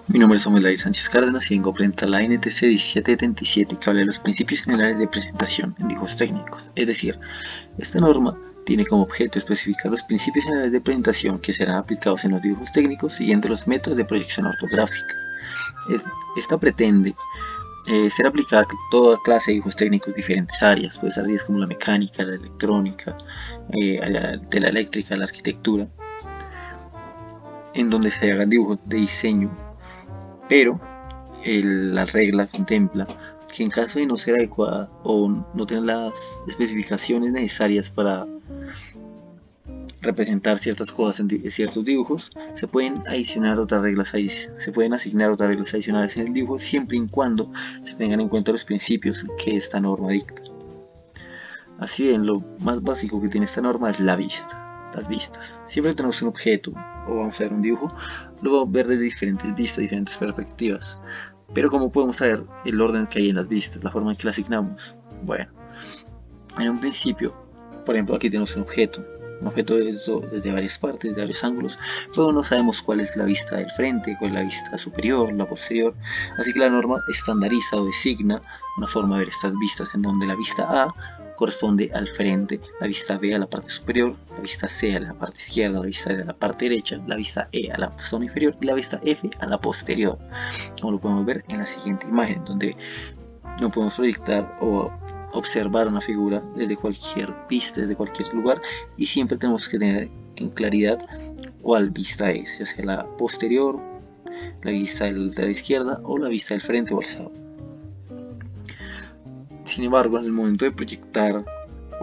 Mi nombre es Samuel David Sánchez Cárdenas y vengo a presentar la NTC 1737 que habla de los principios generales de presentación en dibujos técnicos. Es decir, esta norma tiene como objeto especificar los principios generales de presentación que serán aplicados en los dibujos técnicos siguiendo los métodos de proyección ortográfica. Esta pretende ser aplicada a toda clase de dibujos técnicos, diferentes áreas, pues áreas como la mecánica, la electrónica, de la eléctrica, la arquitectura, en donde se hagan dibujos de diseño, pero la regla contempla que en caso de no ser adecuada o no tener las especificaciones necesarias para representar ciertas cosas en ciertos dibujos, se pueden adicionar otras reglas, se pueden asignar otras reglas adicionales en el dibujo siempre y cuando se tengan en cuenta los principios que esta norma dicta. Así bien, lo más básico que tiene esta norma es la vista, las vistas. Siempre tenemos un objeto o vamos a ver un dibujo, lo vamos a ver desde diferentes vistas, diferentes perspectivas. Pero ¿cómo podemos saber el orden que hay en las vistas, la forma en que la asignamos? Bueno, en un principio, por ejemplo, aquí tenemos un objeto desde varias partes, de varios ángulos, pero no sabemos cuál es la vista del frente, cuál es la vista superior, la posterior, así que la norma estandariza o designa una forma de ver estas vistas en donde la vista A corresponde al frente, la vista B a la parte superior, la vista C a la parte izquierda, la vista D a la parte derecha, la vista E a la zona inferior y la vista F a la posterior, como lo podemos ver en la siguiente imagen, donde no podemos proyectar o observar una figura desde cualquier vista, desde cualquier lugar, y siempre tenemos que tener en claridad cuál vista es, ya sea la posterior, la vista de la izquierda o la vista del frente o alzado. Sin embargo, en el momento de proyectar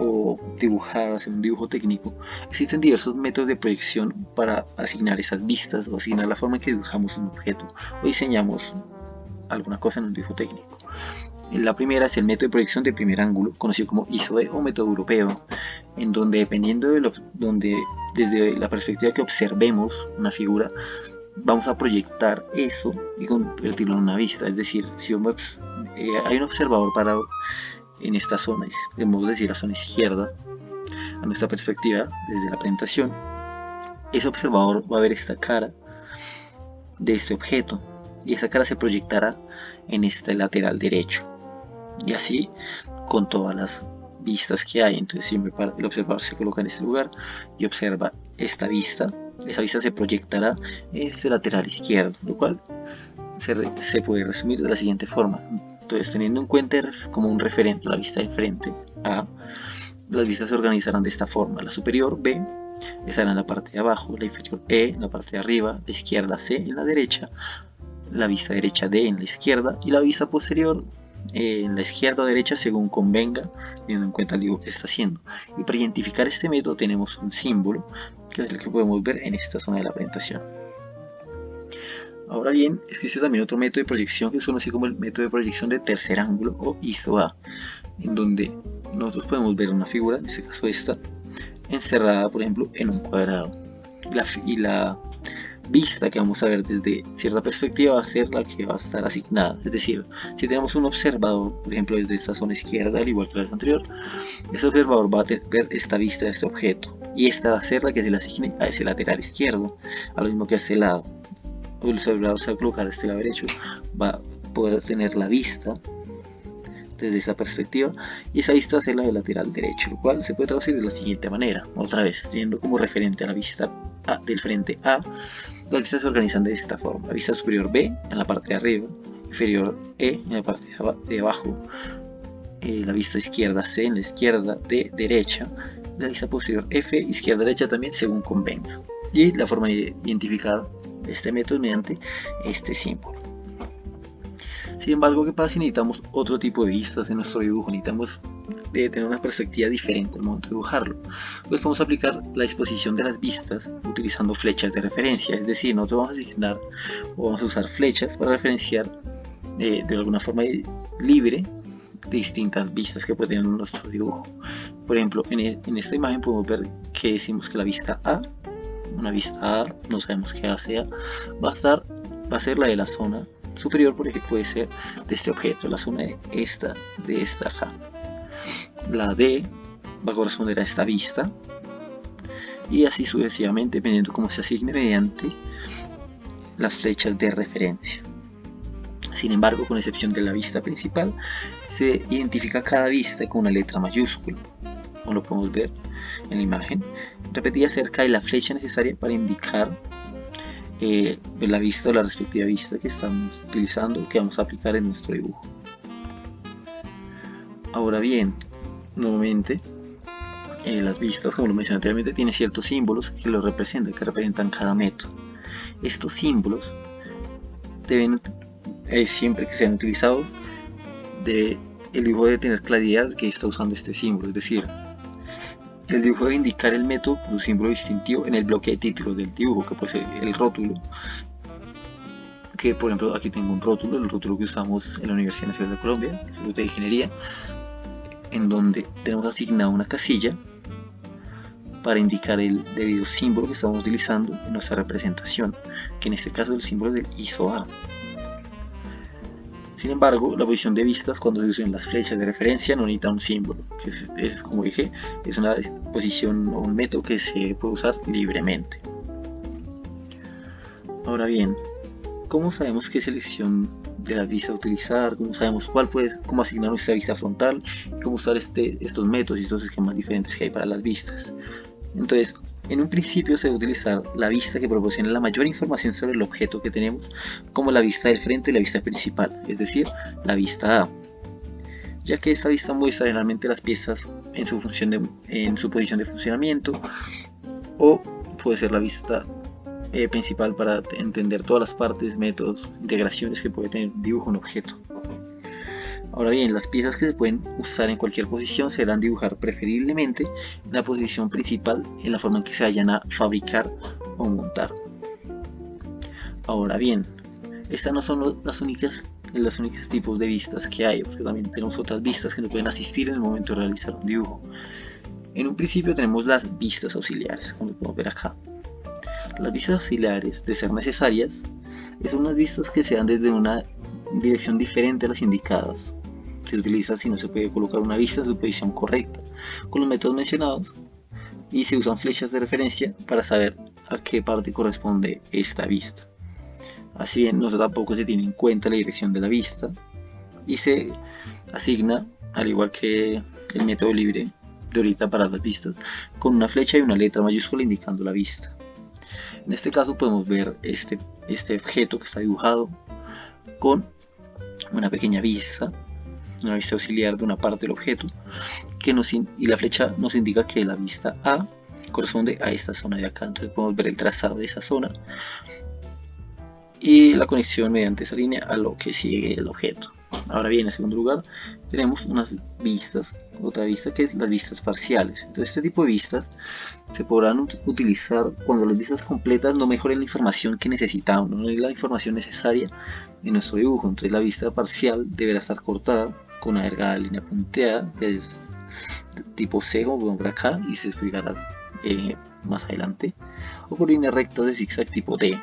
o dibujar, hacer un dibujo técnico, existen diversos métodos de proyección para asignar esas vistas o asignar la forma en que dibujamos un objeto o diseñamos alguna cosa en un dibujo técnico. La primera es el método de proyección de primer ángulo, conocido como ISOE o método europeo, en donde dependiendo de desde la perspectiva que observemos una figura, vamos a proyectar eso y convertirlo en una vista. Es decir, si hay un observador parado en esta zona, podemos decir la zona izquierda, a nuestra perspectiva desde la presentación, ese observador va a ver esta cara de este objeto y esa cara se proyectará en este lateral derecho. Y así con todas las vistas que hay. Entonces siempre el observador se coloca en este lugar y observa esta vista. Esa vista se proyectará en este lateral izquierdo, lo cual se puede resumir de la siguiente forma. Entonces, teniendo en cuenta como un referente la vista del frente A, las vistas se organizarán de esta forma: la superior B estará en la parte de abajo, la inferior E en la parte de arriba, la izquierda C en la derecha, la vista derecha D en la izquierda y la vista posterior en la izquierda o derecha según convenga, teniendo en cuenta el dibujo que se está haciendo. Y para identificar este método tenemos un símbolo que es el que podemos ver en esta zona de la presentación. Ahora bien, existe también otro método de proyección que es conocido como el método de proyección de tercer ángulo o ISOA, en donde nosotros podemos ver una figura, en este caso esta, encerrada por ejemplo en un cuadrado, y la vista que vamos a ver desde cierta perspectiva va a ser la que va a estar asignada. Es decir, si tenemos un observador, por ejemplo desde esta zona izquierda, al igual que la anterior, ese observador va a ver esta vista de este objeto y esta va a ser la que se le asigne a ese lateral izquierdo, a lo mismo que a este lado. El observador se va a colocar a este lado derecho, va a poder tener la vista desde esa perspectiva y esa vista va a ser la del lateral derecho, lo cual se puede traducir de la siguiente manera. Otra vez, teniendo como referente a la vista del frente A, las vistas se organizan de esta forma: la vista superior B en la parte de arriba, inferior E en la parte de abajo, la vista izquierda C en la izquierda D derecha, la vista posterior F izquierda derecha también según convenga. Y la forma de identificar este método es mediante este símbolo. Sin embargo, ¿qué pasa si necesitamos otro tipo de vistas en nuestro dibujo? Necesitamos tener una perspectiva diferente al momento de dibujarlo. Pues podemos aplicar la disposición de las vistas utilizando flechas de referencia. Es decir, nosotros vamos a asignar o vamos a usar flechas para referenciar de alguna forma libre de distintas vistas que puede tener nuestro dibujo. Por ejemplo, en esta imagen podemos ver que decimos que la vista A, una vista A, no sabemos qué A sea, va a ser la de la zona superior, por ejemplo, puede ser de este objeto, la zona de esta acá. La D va a corresponder a esta vista y así sucesivamente, dependiendo cómo se asigne mediante las flechas de referencia. Sin embargo, con excepción de la vista principal, se identifica cada vista con una letra mayúscula, como lo podemos ver en la imagen, repetida cerca de la flecha necesaria para indicar la vista o la respectiva vista que estamos utilizando, que vamos a aplicar en nuestro dibujo. Ahora bien, nuevamente, las vistas, como lo mencioné anteriormente, tienen ciertos símbolos que lo representan, que representan cada método. Estos símbolos deben, siempre que sean utilizados, el dibujo debe tener claridad de que está usando este símbolo, es decir, el dibujo debe indicar el método con su símbolo distintivo en el bloque de título del dibujo, que puede ser el rótulo, que por ejemplo aquí tengo un rótulo, el rótulo que usamos en la Universidad Nacional de Colombia, Instituto de Ingeniería, en donde tenemos asignada una casilla para indicar el debido símbolo que estamos utilizando en nuestra representación, que en este caso es el símbolo del ISO A. Sin embargo, la posición de vistas cuando se usan las flechas de referencia no necesita un símbolo, que es como dije, es una posición o un método que se puede usar libremente. Ahora bien, ¿cómo sabemos qué selección de la vista utilizar? ¿Cómo sabemos cómo asignar nuestra vista frontal? Y cómo usar estos métodos y estos esquemas diferentes que hay para las vistas. Entonces, en un principio se debe utilizar la vista que proporciona la mayor información sobre el objeto que tenemos, como la vista del frente y la vista principal, es decir, la vista A, ya que esta vista muestra generalmente las piezas en su posición de funcionamiento, o puede ser la vista principal para entender todas las partes, métodos, integraciones que puede tener un dibujo, un objeto. Ahora bien, las piezas que se pueden usar en cualquier posición se deberán dibujar preferiblemente en la posición principal, en la forma en que se vayan a fabricar o montar. Ahora bien, estas no son los únicos tipos de vistas que hay, porque también tenemos otras vistas que nos pueden asistir en el momento de realizar un dibujo. En un principio tenemos las vistas auxiliares, como podemos ver acá. Las vistas auxiliares, de ser necesarias, son unas vistas que se dan desde una dirección diferente a las indicadas. Se utiliza si no se puede colocar una vista en su posición correcta con los métodos mencionados, y se usan flechas de referencia para saber a qué parte corresponde esta vista. Así bien, tampoco se tiene en cuenta la dirección de la vista y se asigna, al igual que el método libre de ahorita para las vistas, con una flecha y una letra mayúscula indicando la vista. En este caso podemos ver este objeto que está dibujado con una pequeña vista, una vista auxiliar de una parte del objeto, y la flecha nos indica que la vista A corresponde a esta zona de acá. Entonces podemos ver el trazado de esa zona y la conexión mediante esa línea a lo que sigue el objeto. Ahora bien, en segundo lugar tenemos otra vista que es las vistas parciales. Entonces este tipo de vistas se podrán utilizar cuando las vistas completas no mejoren la información que necesitamos, no es la información necesaria en nuestro dibujo. Entonces la vista parcial deberá estar cortada con una delgada línea punteada, que es tipo C, como podemos ver acá, y se explicará más adelante, o por líneas rectas de zigzag tipo D.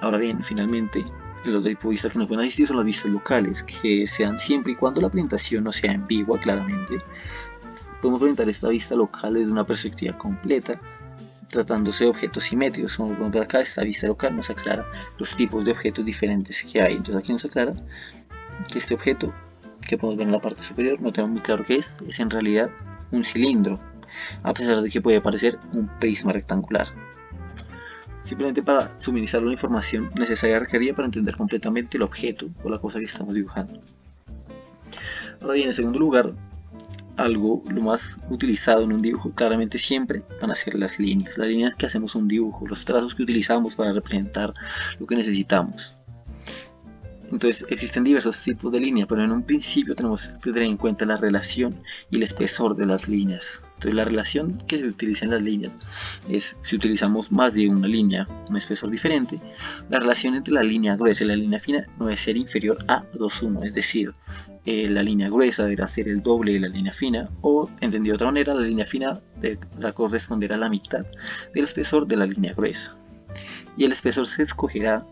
Ahora bien, finalmente, los tipos de vistas que nos pueden asistir son las vistas locales, que se dan siempre y cuando la presentación no sea ambigua. Claramente podemos presentar esta vista local desde una perspectiva completa, tratándose de objetos simétricos. Como podemos ver acá, esta vista local nos aclara los tipos de objetos diferentes que hay. Entonces aquí nos aclara que este objeto, que podemos ver en la parte superior, no tenemos muy claro qué es en realidad un cilindro, a pesar de que puede parecer un prisma rectangular, simplemente para suministrar la información necesaria requerida para entender completamente el objeto o la cosa que estamos dibujando. Ahora bien, en segundo lugar, lo más utilizado en un dibujo claramente siempre van a ser las líneas que hacemos un dibujo, los trazos que utilizamos para representar lo que necesitamos. Entonces existen diversos tipos de líneas, pero en un principio tenemos que tener en cuenta la relación y el espesor de las líneas. Entonces la relación que se utiliza en las líneas es, si utilizamos más de una línea, un espesor diferente, la relación entre la línea gruesa y la línea fina no debe ser inferior a 2:1, es decir, la línea gruesa deberá ser el doble de la línea fina, o entendido de otra manera, la línea fina deberá corresponder a la mitad del espesor de la línea gruesa. Y el espesor se escogerá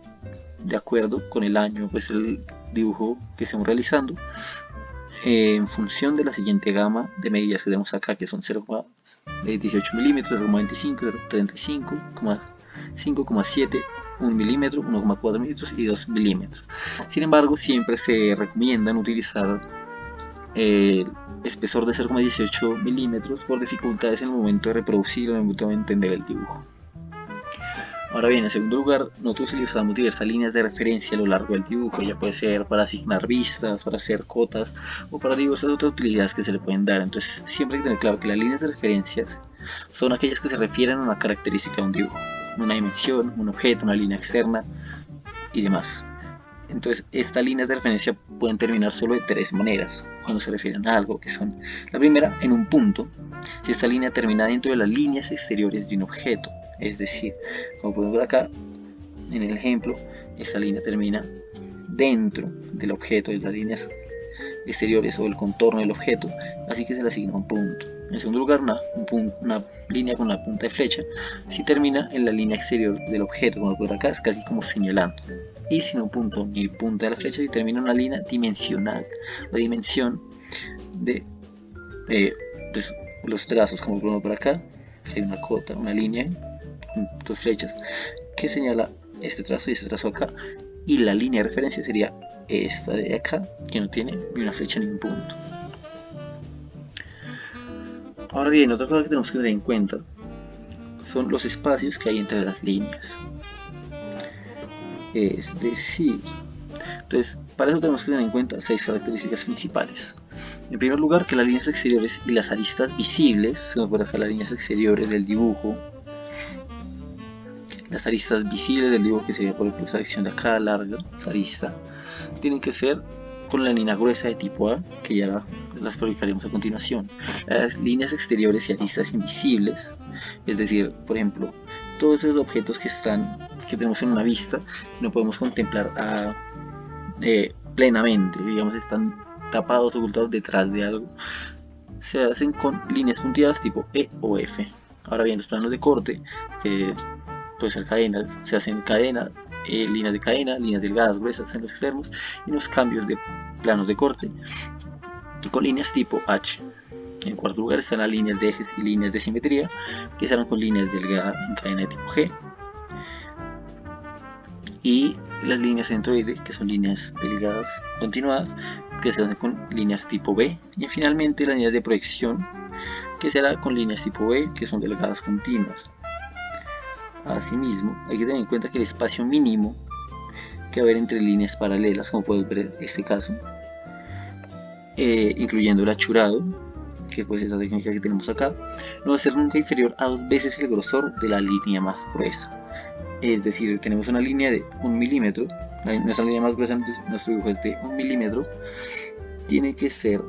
de acuerdo con el año, pues el dibujo que estemos realizando, en función de la siguiente gama de medidas que tenemos acá, que son 0,18 milímetros, 0,25, 0,35, 5,7, 1 milímetro, 1,4 milímetros y 2 milímetros. Sin embargo, siempre se recomiendan utilizar el espesor de 0,18 milímetros por dificultades en el momento de reproducir o en el momento de entender el dibujo. Ahora bien, en segundo lugar, nosotros utilizamos diversas líneas de referencia a lo largo del dibujo, ya puede ser para asignar vistas, para hacer cotas o para diversas otras utilidades que se le pueden dar. Entonces siempre hay que tener claro que las líneas de referencias son aquellas que se refieren a una característica de un dibujo, una dimensión, un objeto, una línea externa y demás. Entonces estas líneas de referencia pueden terminar solo de tres maneras cuando se refieren a algo, que son: la primera, en un punto, si esta línea termina dentro de las líneas exteriores de un objeto. Es decir, como podemos ver acá en el ejemplo, esta línea termina dentro del objeto, de las líneas exteriores o el contorno del objeto, así que se le asigna un punto. En segundo lugar, una línea con la punta de flecha si termina en la línea exterior del objeto, como por acá, es casi como señalando. Y sin un punto ni punta de la flecha si termina en una línea dimensional, la dimensión de pues, los trazos, como por por acá, hay una cota, una línea, dos flechas que señala este trazo y este trazo acá, y la línea de referencia sería esta de acá, que no tiene ni una flecha ni un punto. Ahora bien, otra cosa que tenemos que tener en cuenta son los espacios que hay entre las líneas. Es decir, entonces para eso tenemos que tener en cuenta 6 características principales. En primer lugar, que las líneas exteriores y las aristas visibles, como por acá las líneas exteriores del dibujo, las aristas visibles del dibujo, que sería por ejemplo esta sección de acá larga, esa arista, tienen que ser con la línea gruesa de tipo A, que ya las publicaremos a continuación. Las líneas exteriores y aristas invisibles, es decir, por ejemplo, todos esos objetos que tenemos en una vista, no podemos contemplar plenamente, digamos, están tapados, ocultados detrás de algo, se hacen con líneas punteadas tipo E o F. Ahora bien, los planos de corte, que pueden ser cadenas, se hacen líneas de cadena, líneas delgadas, gruesas en los extremos, y unos cambios de planos de corte con líneas tipo H. En cuarto lugar están las líneas de ejes y líneas de simetría, que se harán con líneas delgadas en cadena de tipo G, y las líneas centroide, que son líneas delgadas continuadas, que se hacen con líneas tipo B, y finalmente las líneas de proyección, que se hará con líneas tipo B, que son delgadas continuas. Asimismo, hay que tener en cuenta que el espacio mínimo que va a haber entre líneas paralelas, como puedes ver en este caso, incluyendo el achurado, que pues es la técnica que tenemos acá, no va a ser nunca inferior a 2 veces el grosor de la línea más gruesa. Es decir, tenemos una línea de 1 milímetro, nuestra línea más gruesa, nuestro dibujo es de 1 milímetro, tiene que ser,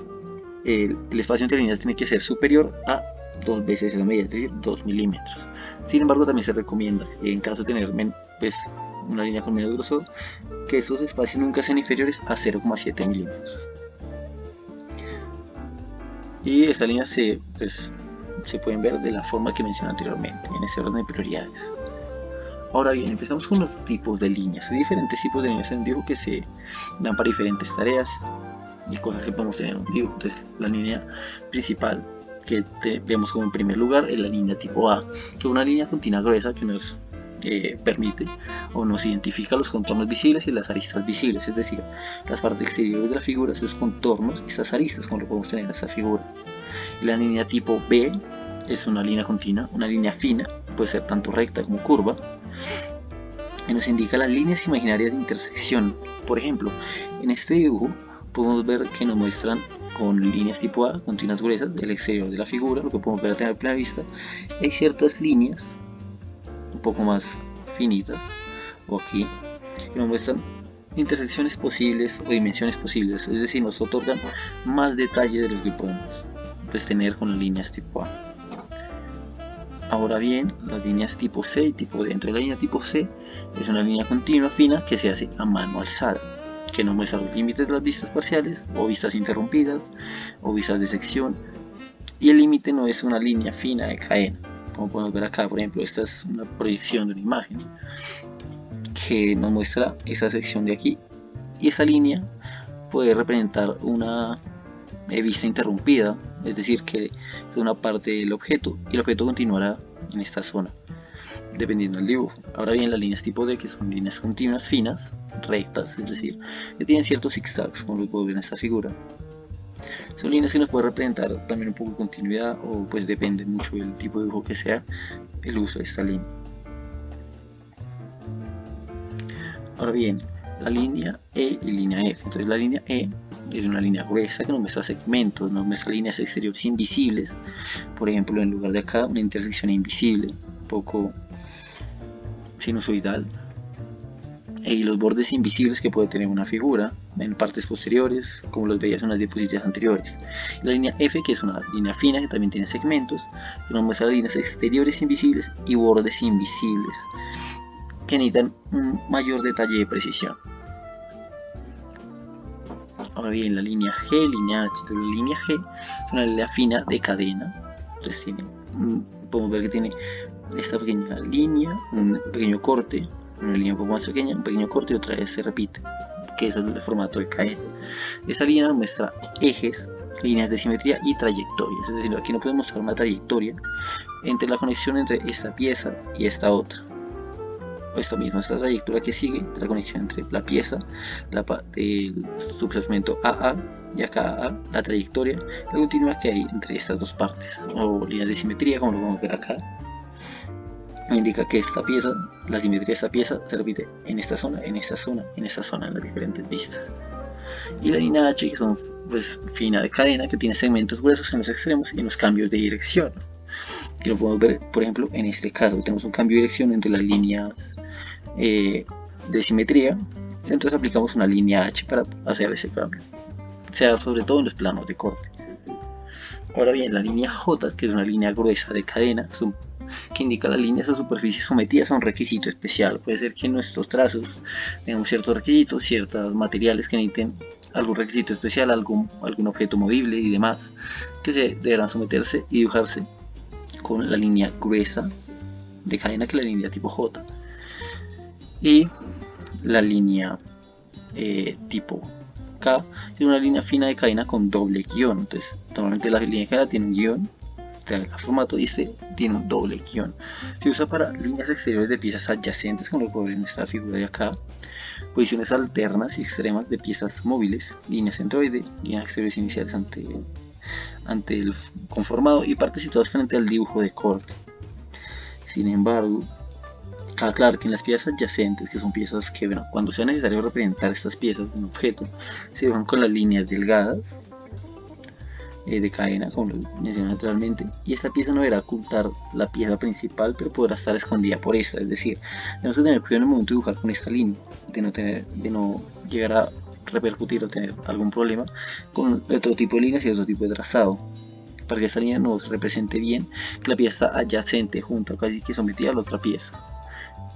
el espacio entre líneas tiene que ser superior a 2 veces esa medida, es decir, 2 milímetros. Sin embargo, también se recomienda, en caso de tener pues, una línea con menos grosor, que estos espacios nunca sean inferiores a 0,7 milímetros. Y estas líneas se pueden ver de la forma que mencioné anteriormente, en ese orden de prioridades. Ahora bien, empezamos con los tipos de líneas. Hay diferentes tipos de líneas en dibujo que se dan para diferentes tareas y cosas que podemos tener en un dibujo. Entonces, la línea principal que vemos como en primer lugar es la línea tipo A, que es una línea continua gruesa que nos permite o nos identifica los contornos visibles y las aristas visibles, es decir, las partes exteriores de la figura, sus contornos y estas aristas, como lo podemos tener en esta figura. La línea tipo B es una línea continua, una línea fina, puede ser tanto recta como curva, y nos indica las líneas imaginarias de intersección. Por ejemplo, en este dibujo podemos ver que nos muestran con líneas tipo A, continuas gruesas, del exterior de la figura, lo que podemos ver a tener plena vista. Hay ciertas líneas un poco más finitas, o aquí, que nos muestran intersecciones posibles o dimensiones posibles, es decir, nos otorgan más detalle de los que podemos tener con las líneas tipo A. Ahora bien, las líneas tipo C y tipo D. Dentro de la línea tipo C es una línea continua fina que se hace a mano alzada, que nos muestra los límites de las vistas parciales o vistas interrumpidas o vistas de sección, y el límite no es una línea fina de cadena, como podemos ver acá. Por ejemplo, esta es una proyección de una imagen que nos muestra esa sección de aquí, y esa línea puede representar una vista interrumpida, es decir, que es una parte del objeto y el objeto continuará en esta zona. dependiendo del dibujo. Ahora bien, las líneas tipo D, que son líneas continuas finas, rectas, es decir, que tienen ciertos zigzags, como lo puedo ver en esta figura. Son líneas que nos pueden representar también un poco de continuidad, o pues depende mucho del tipo de dibujo que sea el uso de esta línea. Ahora bien, la línea E y línea F. Entonces la línea E es una línea gruesa que nos muestra segmentos, nos muestra líneas exteriores invisibles. Por ejemplo, en lugar de acá, una intersección invisible, un poco sinusoidal. Y los bordes invisibles que puede tener una figura en partes posteriores, como los veías en las diapositivas anteriores. La línea F, que es una línea fina que también tiene segmentos, que nos muestra líneas exteriores invisibles y bordes invisibles, que necesitan un mayor detalle de precisión. Ahora bien, la línea G, línea H. Entonces, la línea G es una línea fina de cadena. Entonces podemos ver que tiene esta pequeña línea, un pequeño corte, una línea un poco más pequeña, un pequeño corte y otra vez se repite, que es el formato de cadena. Esta línea nos muestra ejes, líneas de simetría y trayectorias. Es decir, aquí no podemos mostrar una trayectoria entre la conexión entre esta pieza y esta otra. Esta trayectoria que sigue, la conexión entre la pieza del subsegmento AA y acá AA, la trayectoria, la continua que hay entre estas dos partes, o líneas de simetría, como lo podemos ver acá. Me indica que esta pieza, la simetría de esta pieza se repite en esta zona, en esta zona, en esta zona, en las diferentes vistas. Y la línea H, que son pues fina de cadena, que tiene segmentos gruesos en los extremos y en los cambios de dirección. Y lo podemos ver, por ejemplo, en este caso tenemos un cambio de dirección entre las líneas de simetría, entonces aplicamos una línea H para hacer ese cambio, o sea, sobre todo en los planos de corte. Ahora bien, la línea J, que es una línea gruesa de cadena, que indica las líneas o superficies sometidas a un requisito especial. Puede ser que en nuestros trazos tengamos ciertos requisitos, ciertos materiales que necesiten algún requisito especial, algún objeto movible y demás, que se deberán someterse y dibujarse con la línea gruesa de cadena, que es la línea tipo J. Y la línea tipo K es una línea fina de cadena con doble guión. Entonces, normalmente la línea de cadena tiene un guión, el formato dice tiene un doble guión. Se usa para líneas exteriores de piezas adyacentes, como lo pueden ver en esta figura de acá, posiciones alternas y extremas de piezas móviles, líneas centroide, líneas exteriores iniciales ante el conformado y partes situadas frente al dibujo de corte. Sin embargo, aclarar que en las piezas adyacentes, que son piezas que, bueno, cuando sea necesario representar estas piezas de un objeto, se dibujan con las líneas delgadas de cadena, como lo mencioné anteriormente, y esta pieza no deberá ocultar la pieza principal, pero podrá estar escondida por esta. Es decir, tenemos que tener cuidado en el momento de dibujar con esta línea, de no llegar a repercutir o tener algún problema con otro tipo de líneas y otro tipo de trazado, para que esta línea nos represente bien que la pieza está adyacente, junto, casi que sometida a la otra pieza,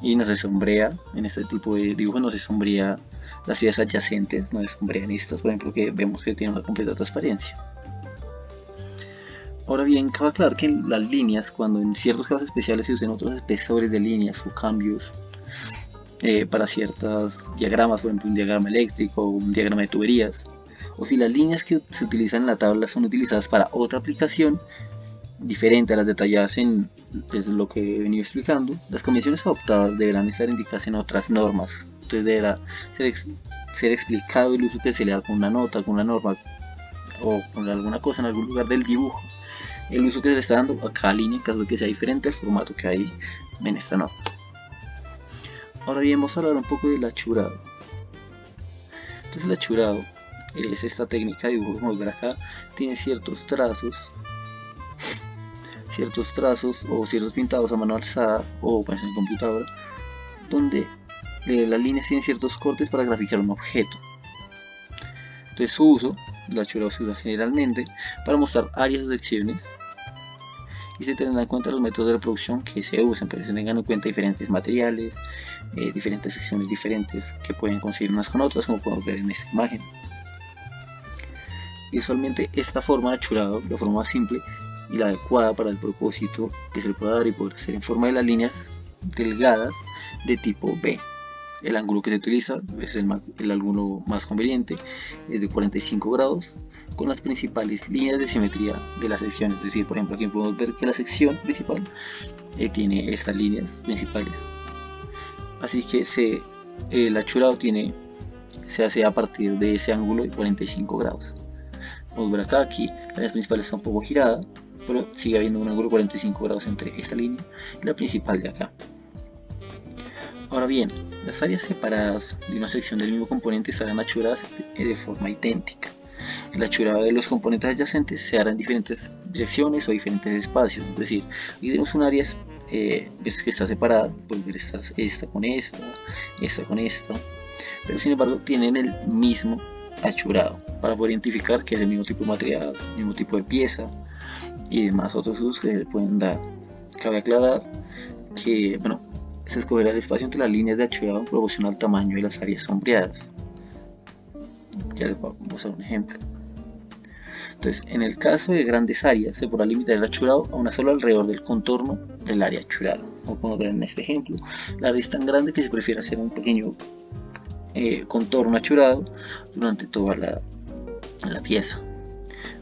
y no se sombrea. En este tipo de dibujo no se sombrea las piezas adyacentes, no se sombrean estas, por ejemplo, que vemos que tienen una completa transparencia. Ahora bien, cabe aclarar que en las líneas, cuando en ciertos casos especiales se usan otros espesores de líneas o cambios para ciertos diagramas, por ejemplo un diagrama eléctrico o un diagrama de tuberías, o si las líneas que se utilizan en la tabla son utilizadas para otra aplicación diferente a las detalladas en lo que he venido explicando, las convenciones adoptadas deberán estar indicadas en otras normas. Entonces deberá ser explicado el uso que se le da con una nota, con una norma o con alguna cosa en algún lugar del dibujo, el uso que se le está dando a cada línea en caso de que sea diferente al formato que hay en esta norma. Ahora bien, vamos a hablar un poco del achurado. Entonces el achurado es esta técnica de dibujo, como ven acá, tiene ciertos trazos o ciertos pintados a mano alzada o pues en computadora, donde las líneas tienen ciertos cortes para graficar un objeto. Entonces su uso, el achurado se usa generalmente para mostrar áreas o secciones, y se tendrán en cuenta los métodos de reproducción que se usan, pero se tengan en cuenta diferentes materiales, diferentes secciones diferentes que pueden conseguir unas con otras, como podemos ver en esta imagen. Y usualmente esta forma de achurado, la forma más simple y la adecuada para el propósito que se le puede dar y poder hacer en forma de las líneas delgadas de tipo B. El ángulo que se utiliza es el ángulo más conveniente, es de 45 grados, con las principales líneas de simetría de la sección. Es decir, por ejemplo, aquí podemos ver que la sección principal tiene estas líneas principales, así que el achurado se hace a partir de ese ángulo de 45 grados. Vamos a ver acá, aquí la línea principal está un poco girada, pero sigue habiendo un ángulo de 45 grados entre esta línea y la principal de acá. Ahora bien, las áreas separadas de una sección del mismo componente estarán achuradas de forma idéntica. El achurado de los componentes adyacentes se hará en diferentes direcciones o diferentes espacios, es decir, aquí tenemos un área ves que está separada, puedes ver esta con esta con esta, pero sin embargo tienen el mismo achurado para poder identificar que es el mismo tipo de material, el mismo tipo de pieza y demás otros usos que se le pueden dar. Cabe aclarar que, bueno, se escogerá el espacio entre las líneas de achurado en proporción al tamaño de las áreas sombreadas. Ya les voy a mostrar un ejemplo. Entonces, en el caso de grandes áreas, se podrá limitar el achurado a una sola alrededor del contorno del área achurada. Como podemos ver en este ejemplo, la área es tan grande que se prefiere hacer un pequeño contorno achurado durante toda la pieza.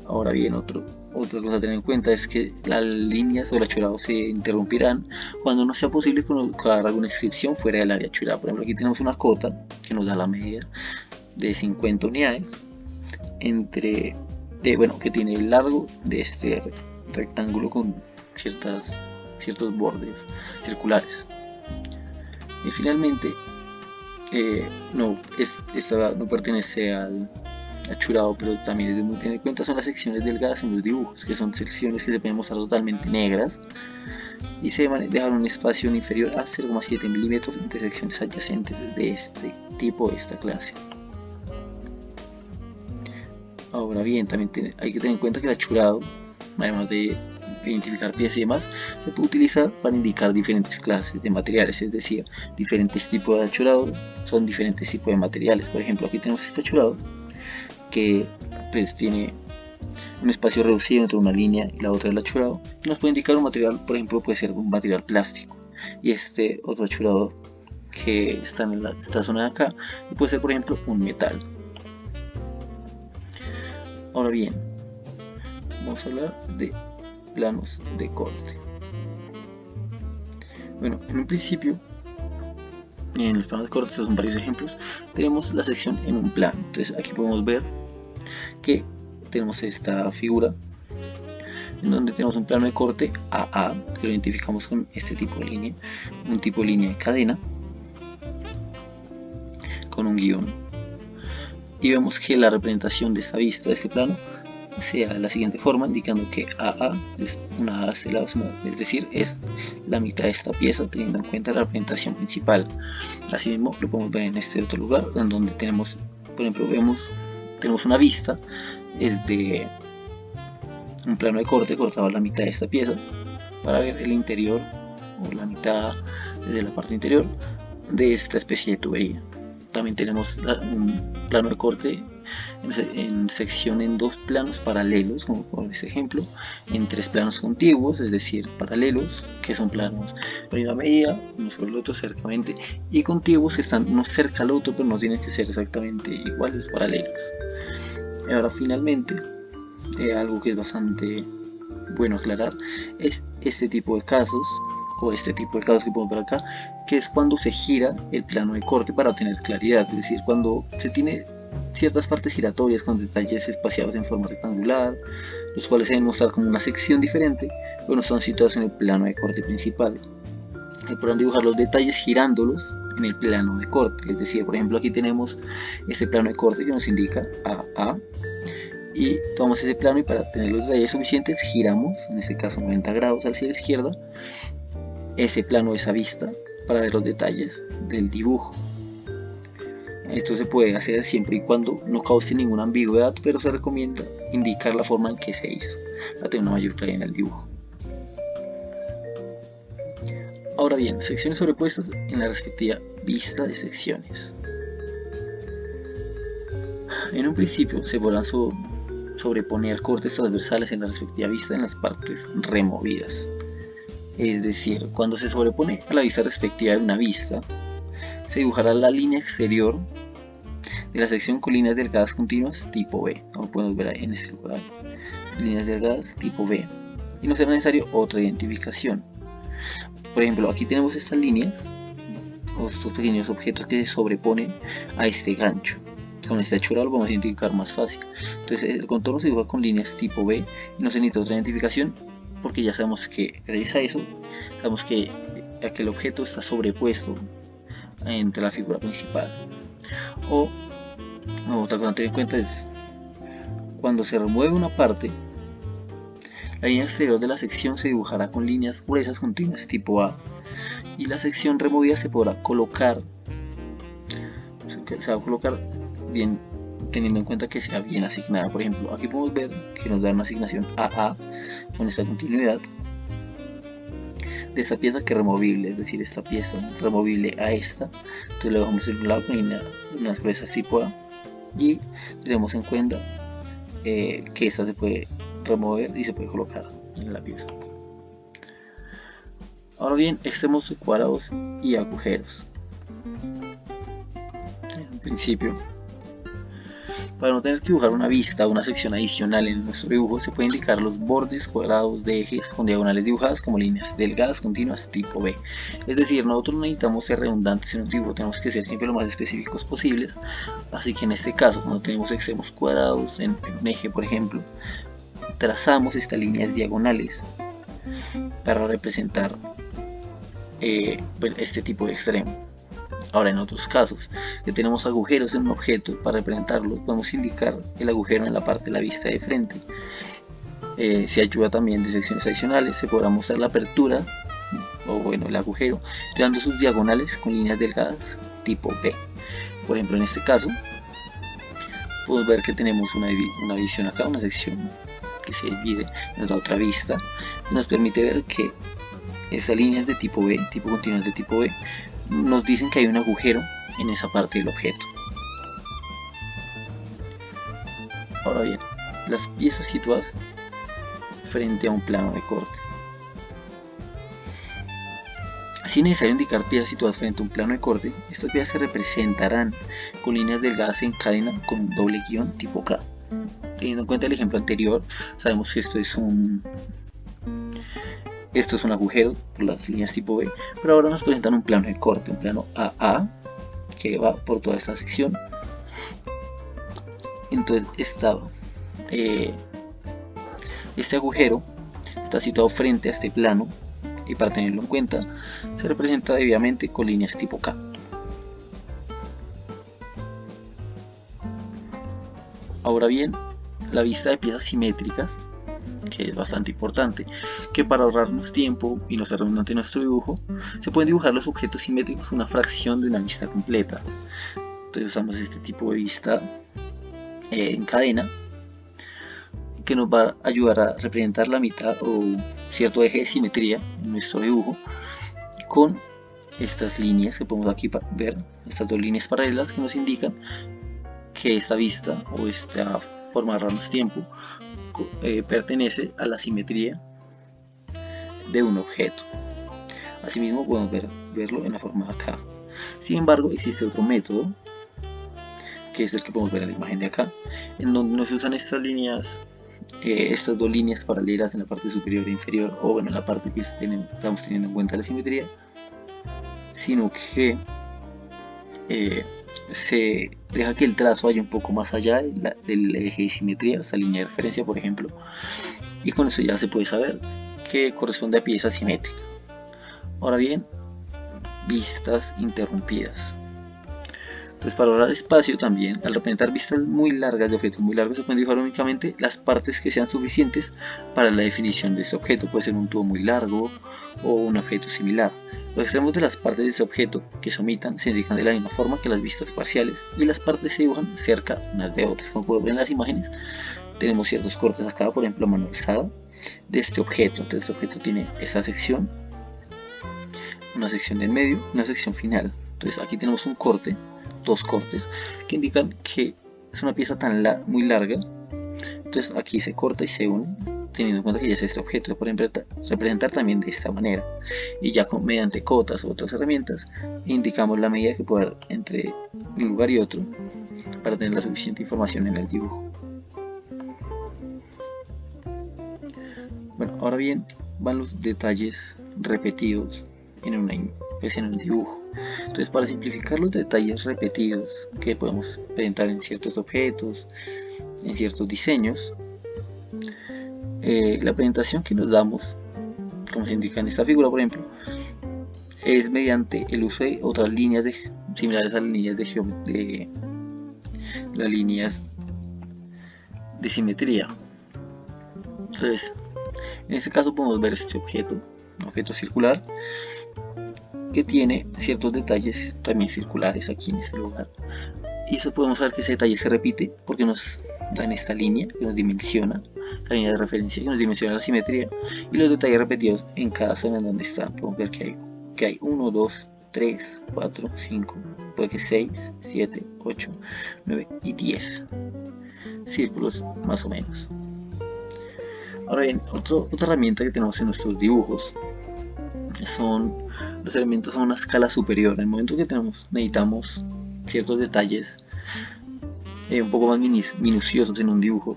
Ahora bien, otra cosa a tener en cuenta es que las líneas del achurado se interrumpirán cuando no sea posible colocar alguna inscripción fuera del área achurada. Por ejemplo, aquí tenemos una cota que nos da la medida de 50 unidades que tiene el largo de este rectángulo con ciertos bordes circulares. Y finalmente, esta no pertenece al achurado, pero también es de muy tener en cuenta, son las secciones delgadas en los dibujos, que son secciones que se pueden mostrar totalmente negras y se dejan un espacio inferior a 0,7 milímetros entre secciones adyacentes de este tipo, de esta clase. Ahora bien, también hay que tener en cuenta que el achurado, además de identificar piezas y demás, se puede utilizar para indicar diferentes clases de materiales, es decir, diferentes tipos de achurado son diferentes tipos de materiales. Por ejemplo, aquí tenemos este achurado que pues tiene un espacio reducido entre una línea y la otra del achurado, y nos puede indicar un material, por ejemplo, puede ser un material plástico, y este otro achurado que está en esta zona de acá puede ser, por ejemplo, un metal. Ahora bien, vamos a hablar de planos de corte. Bueno, en un principio, en los planos de corte, estos son varios ejemplos, tenemos la sección en un plano. Entonces aquí podemos ver que tenemos esta figura en donde tenemos un plano de corte AA, que lo identificamos con este tipo de línea, un tipo de línea de cadena con un guión, y vemos que la representación de esta vista de este plano sea de la siguiente forma, indicando que AA es una A de este lado, es decir, es la mitad de esta pieza, teniendo en cuenta la representación principal. Asimismo lo podemos ver en este otro lugar, en donde tenemos, por ejemplo, tenemos una vista, es de un plano de corte cortado a la mitad de esta pieza, para ver el interior o la mitad de la parte interior de esta especie de tubería. También tenemos un plano de corte en sección en dos planos paralelos, como por este ejemplo, en tres planos contiguos, es decir, paralelos, que son planos de misma medida, uno sobre el otro cercamente, y contiguos, que están uno cerca al otro, pero no tienen que ser exactamente iguales, paralelos. Y ahora finalmente, algo que es bastante bueno aclarar, es este tipo de casos, o este tipo de casos que podemos ver acá, que es cuando se gira el plano de corte para obtener claridad, es decir, cuando se tiene ciertas partes giratorias con detalles espaciados en forma rectangular, los cuales se deben mostrar como una sección diferente, pero no están situados en el plano de corte principal. Y podrán dibujar los detalles girándolos en el plano de corte, es decir, por ejemplo, aquí tenemos este plano de corte que nos indica AA, y tomamos ese plano y para tener los detalles suficientes giramos, en este caso 90 grados hacia la izquierda, ese plano, esa vista, para ver los detalles del dibujo. Esto se puede hacer siempre y cuando no cause ninguna ambigüedad, pero se recomienda indicar la forma en que se hizo para tener una mayor claridad en el dibujo. Ahora bien, secciones sobrepuestas en la respectiva vista de secciones. En un principio se podrán sobreponer cortes transversales en la respectiva vista en las partes removidas. Es decir, cuando se sobrepone a la vista respectiva de una vista, se dibujará la línea exterior de la sección con líneas delgadas continuas tipo B, como podemos ver ahí en este lugar, líneas delgadas tipo B, y no será necesario otra identificación. Por ejemplo, aquí tenemos estas líneas o estos pequeños objetos que se sobreponen a este gancho. Con esta hechura lo vamos a identificar más fácil. Entonces el contorno se dibuja con líneas tipo B y no se necesita otra identificación porque ya sabemos que gracias a eso sabemos que aquel objeto está sobrepuesto entre la figura principal. O otra cosa a tener en cuenta es cuando se remueve una parte, la línea exterior de la sección se dibujará con líneas gruesas continuas tipo A y la sección removida se podrá colocar, bien teniendo en cuenta que sea bien asignada. Por ejemplo, aquí podemos ver que nos da una asignación AA con esta continuidad de esta pieza que es removible, es decir, esta pieza es removible a esta. Entonces le dejamos en un lado con unas gruesas tipo A y tenemos en cuenta que esta se puede remover y se puede colocar en la pieza. Ahora bien, extremos de cuadrados y agujeros. En principio, para no tener que dibujar una vista o una sección adicional en nuestro dibujo, se pueden indicar los bordes cuadrados de ejes con diagonales dibujadas como líneas delgadas continuas tipo B. Es decir, nosotros no necesitamos ser redundantes en un dibujo, tenemos que ser siempre lo más específicos posibles. Así que en este caso, cuando tenemos extremos cuadrados en un eje, por ejemplo, trazamos estas líneas diagonales para representar este tipo de extremo. Ahora, en otros casos que tenemos agujeros en un objeto, para representarlos podemos indicar el agujero en la parte de la vista de frente. Se ayuda también de secciones adicionales, se podrá mostrar la apertura o bueno, el agujero dando sus diagonales con líneas delgadas tipo B. Por ejemplo, en este caso podemos ver que tenemos una visión acá, una sección que se divide, nos da otra vista y nos permite ver que estas líneas de tipo B, tipo continuas de tipo B, nos dicen que hay un agujero en esa parte del objeto. Ahora bien, las piezas situadas frente a un plano de corte. Si es necesario indicar piezas situadas frente a un plano de corte, estas piezas se representarán con líneas delgadas en cadena con un doble guión tipo K. Teniendo en cuenta el ejemplo anterior, sabemos que esto es un agujero por las líneas tipo B, pero ahora nos presentan un plano de corte, un plano AA que va por toda esta sección. Entonces este agujero está situado frente a este plano y para tenerlo en cuenta se representa debidamente con líneas tipo K. Ahora bien, la vista de piezas simétricas, que es bastante importante, que para ahorrarnos tiempo y no ser redundante en nuestro dibujo, se pueden dibujar los objetos simétricos una fracción de una vista completa. Entonces usamos este tipo de vista en cadena, que nos va a ayudar a representar la mitad o cierto eje de simetría en nuestro dibujo, con estas líneas que podemos aquí ver, estas dos líneas paralelas que nos indican que esta vista o esta forma de ahorrarnos tiempo pertenece a la simetría de un objeto. Asimismo podemos verlo en la forma de acá. Sin embargo, existe otro método, que es el que podemos ver en la imagen de acá, en donde no se usan estas líneas, estas dos líneas paralelas en la parte superior e inferior, o bueno, en la parte que estamos teniendo en cuenta la simetría, sino que se deja que el trazo vaya un poco más allá del eje de simetría, esta línea de referencia por ejemplo, y con eso ya se puede saber que corresponde a pieza simétrica. Ahora bien, vistas interrumpidas. Entonces, para ahorrar espacio también, al representar vistas muy largas de objetos muy largos, se pueden dibujar únicamente las partes que sean suficientes para la definición de este objeto. Puede ser un tubo muy largo o un objeto similar. Los extremos de las partes de este objeto que se omitan se indican de la misma forma que las vistas parciales y las partes se dibujan cerca unas de otras. Como pueden ver en las imágenes, tenemos ciertos cortes acá, por ejemplo a mano alzada, de este objeto. Entonces este objeto tiene esta sección, una sección del medio, una sección final. Entonces aquí tenemos un corte, dos cortes, que indican que es una pieza muy larga. Entonces aquí se corta y se une, teniendo en cuenta que ya es este objeto. Se puede representar también de esta manera, y ya mediante cotas u otras herramientas indicamos la medida que puede haber entre un lugar y otro para tener la suficiente información en el dibujo. Bueno, ahora bien van los detalles repetidos en un dibujo. Entonces, para simplificar los detalles repetidos que podemos presentar en ciertos objetos, en ciertos diseños, la presentación que nos damos, como se indica en esta figura por ejemplo, es mediante el uso de otras líneas similares a las líneas de las líneas de simetría. Entonces, en este caso podemos ver este objeto, un objeto circular que tiene ciertos detalles también circulares aquí en este lugar, y eso podemos ver que ese detalle se repite porque nos dan esta línea que nos dimensiona, la línea de referencia que nos dimensiona la simetría, y los detalles repetidos en cada zona en donde están. Podemos ver que hay 1, 2, 3, 4, 5, puede que 6, 7, 8, 9 y 10 círculos más o menos. Ahora bien, otra herramienta que tenemos en nuestros dibujos son los elementos a una escala superior. En el momento que necesitamos ciertos detalles un poco más minuciosos en un dibujo,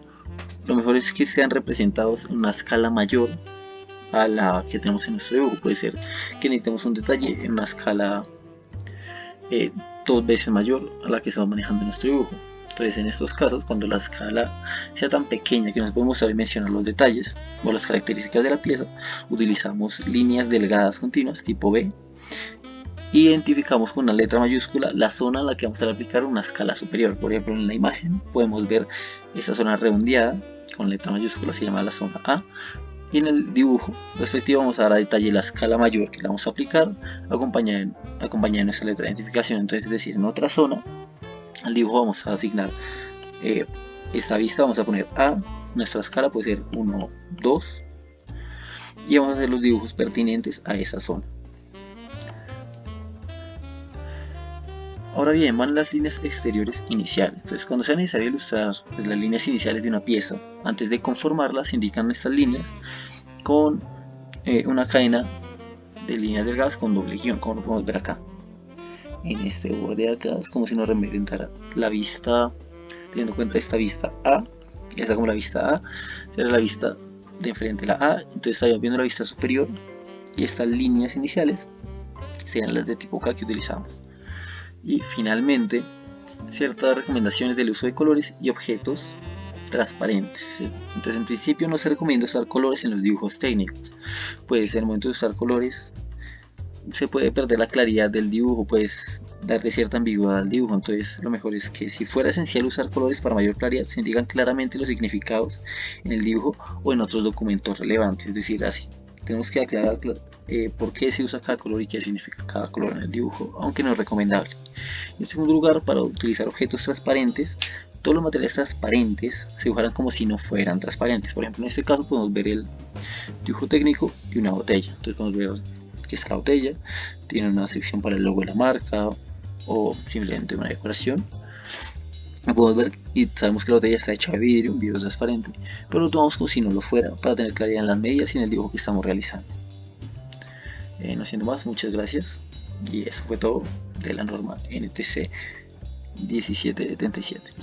lo mejor es que sean representados en una escala mayor a la que tenemos en nuestro dibujo. Puede ser que necesitemos un detalle en una escala 2 veces mayor a la que estamos manejando en nuestro dibujo. Entonces, en estos casos, cuando la escala sea tan pequeña que no se puede mostrar y mencionar los detalles o las características de la pieza, utilizamos líneas delgadas continuas tipo B. Identificamos con una letra mayúscula la zona en la que vamos a aplicar una escala superior. Por ejemplo, en la imagen podemos ver esta zona redondeada con letra mayúscula, se llama la zona A, y en el dibujo respectivo vamos a dar a detalle la escala mayor que la vamos a aplicar acompañada de nuestra letra de identificación. Entonces, es decir, en otra zona al dibujo vamos a asignar esta vista, vamos a poner A, nuestra escala puede ser 1, 2, y vamos a hacer los dibujos pertinentes a esa zona. Ahora bien, van las líneas exteriores iniciales. Entonces, cuando sea necesario ilustrar las líneas iniciales de una pieza, antes de conformarlas, se indican estas líneas con una cadena de líneas delgadas con doble guión, como lo podemos ver acá. En este borde de acá es como si nos representara la vista, teniendo en cuenta esta vista A, esta como la vista A, será la vista de enfrente la A, entonces estaríamos viendo la vista superior, y estas líneas iniciales serían las de tipo K que utilizamos. Y finalmente, ciertas recomendaciones del uso de colores y objetos transparentes. Entonces, en principio no se recomienda usar colores en los dibujos técnicos, pues en el momento de usar colores se puede perder la claridad del dibujo, puedes darle cierta ambigüedad al dibujo. Entonces, lo mejor es que si fuera esencial usar colores para mayor claridad, se indican claramente los significados en el dibujo o en otros documentos relevantes. Es decir, así tenemos que aclarar por qué se usa cada color y qué significa cada color en el dibujo, aunque no es recomendable. En segundo lugar, para utilizar objetos transparentes, todos los materiales transparentes se dibujarán como si no fueran transparentes. Por ejemplo, en este caso podemos ver el dibujo técnico de una botella. Entonces podemos ver que esta botella tiene una sección para el logo de la marca o simplemente una decoración. Lo podemos ver y sabemos que la botella está hecha de vidrio, un vidrio transparente, pero lo tomamos como si no lo fuera para tener claridad en las medidas y en el dibujo que estamos realizando. No siendo más, muchas gracias, y eso fue todo de la norma NTC 1777.